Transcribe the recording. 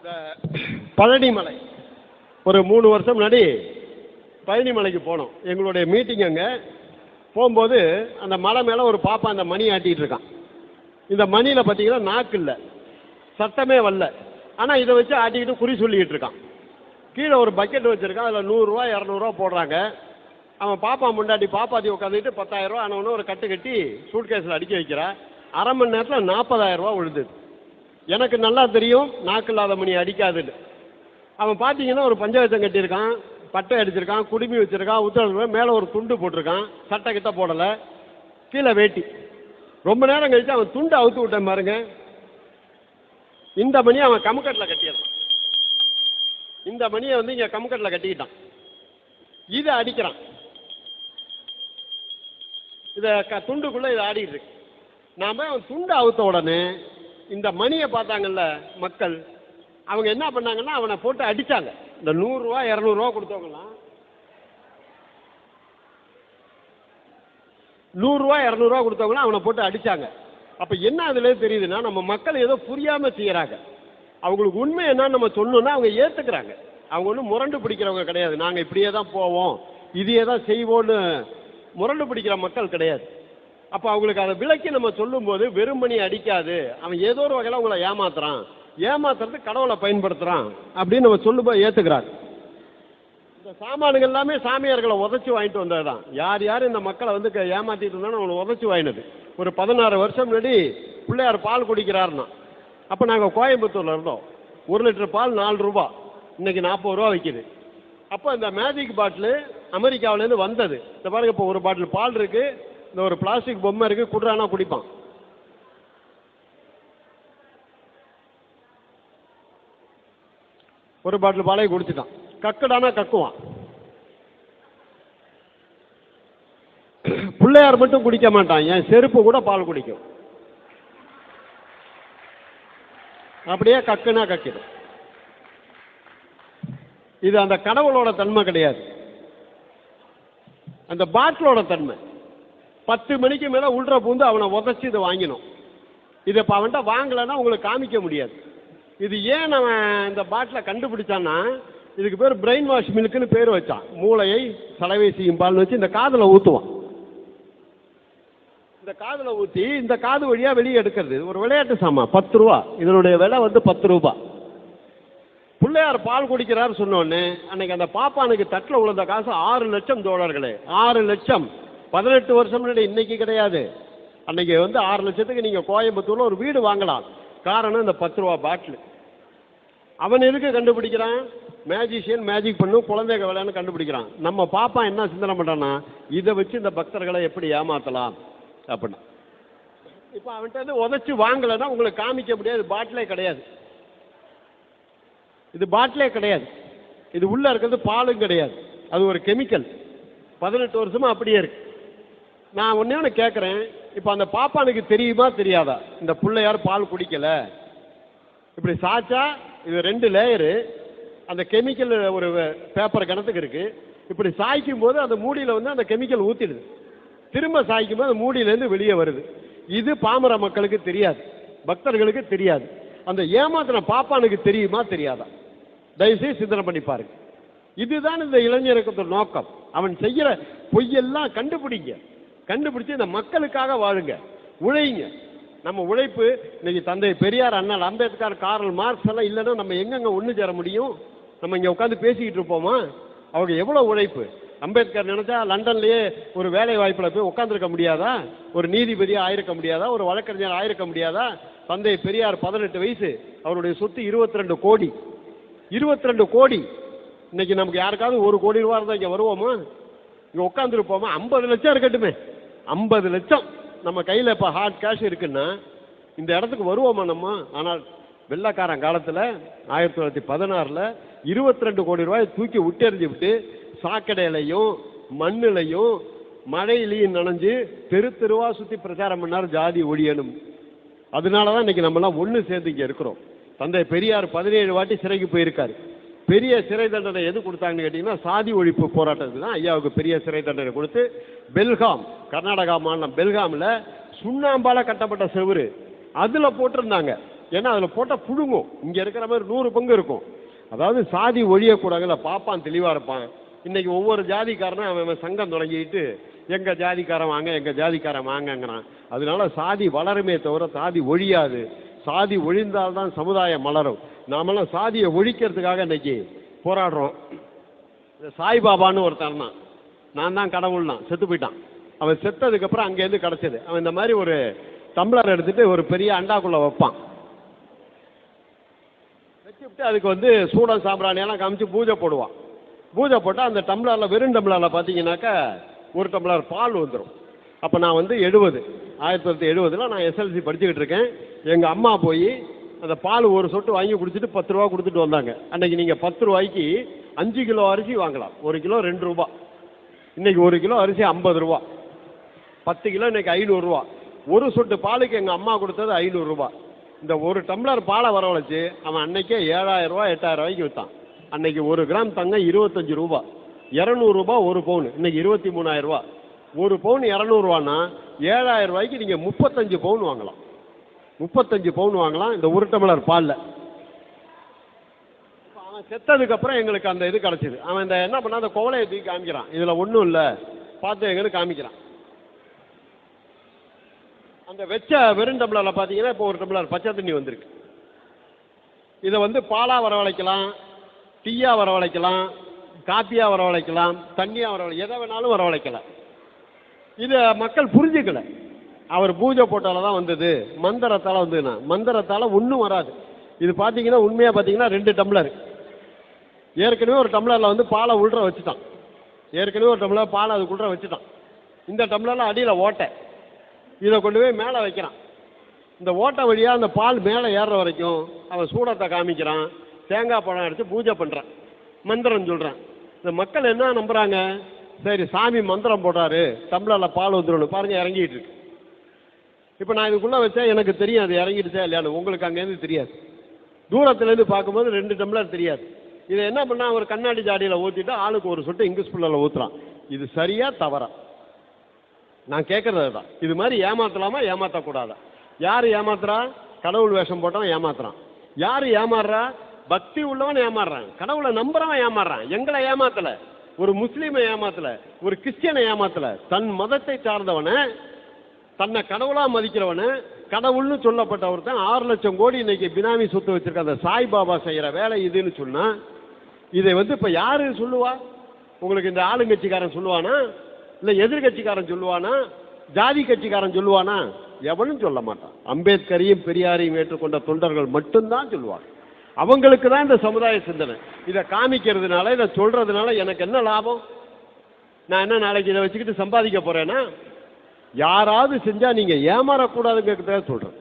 இந்த பழனிமலை ஒரு 3 வருஷம் முன்னாடி பழனிமலைக்கு போனோம். எங்களுடைய மீட்டிங் அங்கே போகும்போது அந்த மலை மேலே ஒரு பாப்பா அந்த மணி ஆட்டிகிட்டு இருக்கான். இந்த மணியில் பார்த்தீங்கன்னா நாக்கு இல்லை, சத்தமே வரல. ஆனால் இதை வச்சு ஆட்டிக்கிட்டு குறி சொல்லிக்கிட்டு இருக்கான். கீழே ஒரு பக்கெட் வச்சுருக்கான், அதில் 100 ரூபா 200 ரூபா போடுறாங்க. அவன் பாப்பா முண்டாட்டி பாப்பாத்தி உட்காந்துட்டு 10,000 ரூபா ஆனவனு ஒரு கட்டு கட்டி சூட்கேஸில் அடிக்க வைக்கிறான். அரை மணி நேரத்தில் 40,000 ரூபா விழுது. எனக்கு நல்லா தெரியும் நாக்கு இல்லாத மணி அடிக்காதுன்னு. அவன் பார்த்தீங்கன்னா ஒரு பஞ்சாயத்தம் கட்டியிருக்கான், பட்டை அடிச்சிருக்கான், குடுமி வச்சிருக்கான், உத்தரவு மேலே ஒரு துண்டு போட்டிருக்கான், சட்டை கிட்ட போடலை, கீழே வேட்டி. ரொம்ப நேரம் கழிச்சு அவன் துண்டு அவுத்து விட்டேன் பாருங்க. இந்த மணி அவன் கமுக்கட்டில் கட்டிடுறான். இந்த மணியை வந்து இங்கே கமுக்கட்டில் கட்டிக்கிட்டான். இதை அடிக்கிறான். இதை துண்டுக்குள்ளே இதை ஆடிட்டு இருக்கு. நாம அவன் துண்டு அவுத்த உடனே இந்த மணியை பார்த்தாங்கல்ல மக்கள், அவங்க என்ன பண்ணாங்கன்னா அவனை போட்டு அடித்தாங்க. இந்த 100 ரூபா 200 ரூபா கொடுத்தவங்கலாம் 100 ரூபா 200 ரூபா கொடுத்தவங்களாம் அவனை போட்டு அடித்தாங்க. அப்போ என்ன அதுலேயே தெரியுதுன்னா நம்ம மக்கள் ஏதோ புரியாமல் செய்கிறாங்க. அவங்களுக்கு உண்மை என்னன்னு நம்ம சொன்னோன்னா அவங்க ஏற்றுக்கிறாங்க. அவங்க ஒன்றும் முரண்டு பிடிக்கிறவங்க கிடையாது. நாங்கள் இப்படியே தான் போவோம், இதையே தான் செய்வோன்னு முரண்டு பிடிக்கிற மக்கள் கிடையாது. அப்போ அவங்களுக்கு அதை விளக்கி நம்ம சொல்லும்போது வெறுமணி அடிக்காது, அவன் ஏதோ ஒரு வகையில் அவங்கள ஏமாத்துறான், ஏமாத்துறதுக்கு கடவுளை பயன்படுத்துகிறான் அப்படின்னு நம்ம சொல்லும்போது ஏற்றுக்கிறாங்க. இந்த சாமான்கள் எல்லாமே சாமியார்களை உதச்சி வாங்கிட்டு வந்தது தான். யார் யார் இந்த மக்களை வந்து ஏமாற்றிட்டு இருந்தாலும் அவங்களை உதச்சி வாங்கினது. ஒரு 16 வருஷம் முன்னாடி பிள்ளையார் பால் குடிக்கிறாருன்னா, அப்போ நாங்கள் கோயம்புத்தூரில் இருந்தோம். 1 லிட்டர் பால் 4 ரூபா, இன்னைக்கு 40 ரூபா விற்கிது. அப்போ இந்த மேஜிக் பாட்டிலு அமெரிக்காவிலேருந்து வந்தது. இந்த பாருங்க, இப்போ ஒரு பாட்டில் பால் இருக்குது, இந்த ஒரு பிளாஸ்டிக் பொம்மை இருக்குது, குடுறானா குடிப்பான். ஒரு பாட்டில் பாலையை குடிச்சிட்டான். கக்குடானா கக்குவான். பிள்ளையார் மட்டும் குடிக்க மாட்டான், என் செருப்பு கூட பால் குடிக்கும். அப்படியே கக்குனா கக்கிடும். இது அந்த கடவுளோட தன்மை கிடையாது, அந்த பாட்டிலோட தன்மை. 10 மணிக்கு மேலே உள்ற பூந்து அவனை உதச்சி இதை வாங்கினோம். இதை இப்போ அவன்கிட்ட வாங்கலைன்னா உங்களுக்கு காமிக்க முடியாது. இது ஏன் அவன் இந்த பாட்டிலை கண்டுபிடிச்சான்னா, இதுக்கு பேர் பிரெயின் வாஷ் மில்க்குன்னு பேர் வச்சான். மூளையை சலவை செய்யும் பால்னு வச்சு இந்த காதில் ஊற்றுவான். இந்த காதில் ஊற்றி இந்த காது வழியாக வெளியே எடுக்கிறது. ஒரு விளையாட்டு சாமான், 10 ரூபா. இதனுடைய விலை வந்து 10 ரூபா. பிள்ளையார் பால் குடிக்கிறார் சொன்னோடனே அன்னைக்கு அந்த பாப்பானுக்கு தட்டில் விழுந்த காசு $6 லட்சம். 6 லட்சம் 18 வருஷம் முன்னாடி, இன்னைக்கு கிடையாது. அன்னைக்கு வந்து 6 லட்சத்துக்கு நீங்கள் கோயம்புத்தூரில் ஒரு வீடு வாங்கலாம். காரணம் இந்த 10 ரூபா பாட்டில். அவன் எதுக்கு கண்டுபிடிக்கிறான்? மேஜிஷியன் மேஜிக் பண்ணும், குழந்தைங்க விளையான்னு கண்டுபிடிக்கிறான். நம்ம பாப்பா என்ன சிந்தனை பண்ணுறான்னா, இதை வச்சு இந்த பக்தர்களை எப்படி ஏமாற்றலாம் அப்படின்னா. இப்போ அவன்கிட்ட உதச்சி வாங்கலைன்னா உங்களுக்கு காமிக்க முடியாது. பாட்டிலே கிடையாது, இது பாட்டிலே கிடையாது. இது உள்ளே இருக்கிறது பாலும் கிடையாது, அது ஒரு கெமிக்கல். 18 வருஷமா அப்படியே இருக்கு. நான் ஒன்று கேட்குறேன், இப்போ அந்த பாப்பானுக்கு தெரியுமா தெரியாதா இந்த பிள்ளையார் பால் குடிக்கல? இப்படி சாச்சா இது 2 லேயரு, அந்த கெமிக்கல் ஒரு பேப்பர் கணத்துக்கு இருக்கு. இப்படி சாய்க்கும் போது அந்த மூடியில் வந்து அந்த கெமிக்கல் ஊற்றிடுது. திரும்ப சாய்க்கும் போது அந்த மூடியிலேருந்து வெளியே வருது. இது பாமர மக்களுக்கு தெரியாது, பக்தர்களுக்கு தெரியாது. அந்த ஏமாத்தின பாப்பானுக்கு தெரியுமா தெரியாதா? தயவுசெய்து சிந்தனை பண்ணி பாருங்க. இதுதான் இந்த இளைஞருக்கு நோக்கம். அவன் செய்கிற பொய்யெல்லாம் கண்டுபிடிங்க, கண்டுபிடிச்சு இந்த மக்களுக்காக வாழுங்க, உழைங்க. நம்ம உழைப்பு இன்னைக்கு தந்தை பெரியார், அண்ணல் அம்பேத்கர், கார்ல் மார்க்ஸ் எல்லாம் இல்லைன்னா நம்ம எங்கெங்க ஒன்று சேர முடியும்? நம்ம இங்கே உட்காந்து பேசிக்கிட்டு இருப்போமா? அவங்க எவ்வளோ உழைப்பு. அம்பேத்கர் நினைச்சா லண்டன்லேயே ஒரு வேலை வாய்ப்பில் போய் உட்காந்துருக்க முடியாதா? ஒரு நீதிபதியாக ஆயிருக்க முடியாதா? ஒரு வழக்கறிஞர் ஆயிருக்க முடியாதா? தந்தை பெரியார் 18 வயசு, அவருடைய சொத்து 22 கோடி. 22 கோடி. இன்னைக்கு நமக்கு யாருக்காவது 1 கோடி ரூபா இருந்தால் இங்கே வருவோமா? இங்கே உட்காந்துருப்போமா? 50 லட்சம் இருக்கட்டுமே, 50 லட்சம் நம்ம கையில் இப்போ ஹார்ட் கேஷ் இருக்குன்னா இந்த இடத்துக்கு வருவோமா நம்ம? ஆனால் வெள்ளைக்காரன் காலத்தில் 1916 22 கோடி ரூபாயை தூக்கி விட்டெறிஞ்சு விட்டு சாக்கடையிலையும் மண்ணிலையும் மழையிலையும் நனைஞ்சு தெரு தெருவா சுற்றி பிரச்சாரம் பண்ணார் ஜாதி ஒழியணும். அதனால தான் இன்னைக்கு நம்மளாம் ஒன்று சேர்ந்து இங்கே இருக்கிறோம். தந்தை பெரியார் 17 வாட்டி சிறைக்கு போயிருக்காரு. பெரிய சிறை தண்டனை எது கொடுத்தாங்கன்னு கேட்டிங்கன்னா, சாதி ஒழிப்பு போராட்டத்துக்கு தான் ஐயாவுக்கு பெரிய சிறை தண்டனை கொடுத்து பெல்காம், கர்நாடகா மாநிலம் பெல்காமில் சுண்ணாம்பால் கட்டப்பட்ட செவுரு அதில் போட்டிருந்தாங்க, ஏன்னா அதில் போட்டால் புழுங்கும். இங்கே இருக்கிற மாதிரி 100 பங்கு இருக்கும். அதாவது சாதி ஒழியக்கூடாதுல, பாப்பான் தெளிவாக இருப்பான். இன்னைக்கு ஒவ்வொரு ஜாதிக்காரனும் அவன் சங்கம் தொடங்கிட்டு எங்கள் ஜாதிக்காரன் வாங்க, எங்கள் ஜாதிக்காரன் வாங்கங்கிறான். அதனால சாதி வளருமே தவிர சாதி ஒழியாது. சாதி ஒழிந்தால்தான் சமுதாயம் மலரும். நாமெல்லாம் சாதியை ஒழிக்கிறதுக்காக இன்னைக்கு போராடுறோம். சாய்பாபான்னு ஒருத்தன் தான், நான் தான் கடவுள்னா, செத்து போயிட்டான். அவன் செத்ததுக்கப்புறம் அங்கேருந்து கிடச்சது. அவன் இந்த மாதிரி ஒரு டம்ளர் எடுத்துட்டு ஒரு பெரிய அண்டாக்குள்ளே வைப்பான். வச்சுட்டு அதுக்கு சூடம் சாம்பிராணியெல்லாம் காமிச்சு பூஜை போடுவான். பூஜை போட்டால் அந்த டம்ளரில், வெறும் டம்ளரில் பார்த்தீங்கன்னாக்கா ஒரு டம்ளர் பால் வந்துடும். அப்போ நான் 1970 நான் எஸ்எல்சி படிச்சுக்கிட்டு இருக்கேன். எங்கள் அம்மா போய் அந்த பால் ஒரு சொட்டு வாங்கி குடிச்சிட்டு 10 ரூபா கொடுத்துட்டு வந்தாங்க. அன்றைக்கி நீங்கள் 10 ரூபாய்க்கு 5 கிலோ அரிசி வாங்கலாம். 1 கிலோ 2 ரூபா. இன்றைக்கி 1 கிலோ அரிசி 50 ரூபா. 10 கிலோ இன்றைக்கி 500 ரூபா. ஒரு சொட்டு பாலுக்கு எங்கள் அம்மா கொடுத்தது 500 ரூபா. இந்த ஒரு டம்ளர் பாலை வரவழைச்சு அவன் அன்னைக்கே 7000 ரூபா 8000 ரூபாய்க்கு விற்றான். அன்னைக்கு 1 கிராம் தங்கம் 25 ரூபா. 200 ரூபா ஒரு பவுன். இன்னைக்கு 23,000 ரூபா. ஒரு பவுன் 200 ரூபான்னா 7000 ரூபாய்க்கு நீங்கள் 35 பவுன் வாங்கலாம். 35 பவுன் வாங்கலாம் இந்த ஒரு டம்ளர் பாலில். அவன் செத்ததுக்கப்புறம் எங்களுக்கு அந்த இது கிடச்சிது. அவன் இந்த என்ன பண்ணா, அந்த கோவலையை தூக்கி காமிக்கிறான். இதில் ஒன்றும் இல்லை, பார்த்து எங்களுக்கு காமிக்கிறான். அந்த வெச்ச வெறும் டம்ளரில் பார்த்தீங்கன்னா இப்போ ஒரு டம்ளர் பச்சை தண்ணி வந்திருக்கு. இதை பாலாக வரவழைக்கலாம், டீயாக வரவழைக்கலாம், காப்பியாக வரவழைக்கலாம், தண்ணியாக வரவழைக்கலாம், எதை வேணாலும் வரவழைக்கலாம். இதை மக்கள் புரிஞ்சுக்கல. அவர் பூஜை போட்டால தான் வந்தது, மந்திரத்தால் வந்ததுன்னா. மந்திரத்தால் ஒன்றும் வராது. இது பார்த்தீங்கன்னா உண்மையாக பார்த்தீங்கன்னா 2 டம்ளர். ஏற்கனவே ஒரு டம்ளரில் பாலை உள்ற வச்சுட்டான். ஏற்கனவே ஒரு டம்ளர் பாலை அதுக்குள்ள வச்சுட்டான். இந்த டம்ளரில் அடியில் ஓட்டை. இதை கொண்டு போய் மேலே வைக்கிறான். இந்த ஓட்டை வழியாக அந்த பால் மேலே ஏறுற வரைக்கும் அவன் சூடத்தை காமிக்கிறான். தேங்காய் பழம் எடுத்து பூஜை பண்ணுறான், மந்திரம் சொல்கிறான். இந்த மக்கள் என்ன நம்புகிறாங்க, சரி சாமி மந்திரம் போடுறாரு, டம்ளரில் பால் வந்துடும் பாருங்கள், இறங்கிட்டு இருக்கு. இப்போ நான் இதுக்குள்ளே வச்சா எனக்கு தெரியும் அது இறங்கிடுச்சா இல்லையான்னு. உங்களுக்கு அங்கேருந்து தெரியாது. தூரத்துலேருந்து பார்க்கும்போது 2 டம்ளர் தெரியாது. இதை என்ன பண்ணால் ஒரு கண்ணாடி ஜாடியில் ஊற்றிட்டு ஆளுக்கு ஒரு சொட்டு இங்கிலீஷ் புல்லில் ஊற்றுறான். இது சரியா தவறா? நான் கேட்குறது தான். இது மாதிரி ஏமாற்றலாமா ஏமாற்றக்கூடாதா? யார் ஏமாத்துறா? கடவுள் வேஷம் போட்டவன் ஏமாத்துறான். யார் ஏமாறுறா? பக்தி உள்ளவன் ஏமாறுறான். கடவுளை நம்புறவன் ஏமாறுறான். எங்களை ஏமாத்தல, ஒரு முஸ்லீமை ஏமாத்தல, ஒரு கிறிஸ்டியனை ஏமாத்தல. தன் மதத்தை சார்ந்தவனை, தன்னை கடவுளா மதிக்கிறவனை, கடவுள்னு சொல்லப்பட்ட ஒருத்தன் 6 லட்சம் கோடி இன்னைக்கு பினாமி சொத்து வச்சிருக்க அந்த சாய்பாபா செய்யற வேலை இதுன்னு சொன்னா, இதை இப்ப யாரு சொல்லுவா? உங்களுக்கு இந்த ஆளுங்கட்சிக்காரன் சொல்லுவானா? இல்ல எதிர்கட்சிக்காரன் சொல்லுவானா? ஜாதி கட்சிக்காரன் சொல்லுவானா? எவனும் சொல்ல மாட்டான். அம்பேத்கரையும் பெரியாரையும் ஏற்றுக்கொண்ட தொண்டர்கள் மட்டும்தான் சொல்லுவாங்க. அவங்களுக்கு தான் இந்த சமுதாய சிந்தனை. இதை காமிக்கிறதுனால, இதை சொல்றதுனால எனக்கு என்ன லாபம்? நான் என்ன நாளைக்கு இதை வச்சுக்கிட்டு சம்பாதிக்க போறேன்னா? யாராவது செஞ்சா நீங்க ஏமாறக்கூடாதுங்கிறதுக்காக சொல்றேன்.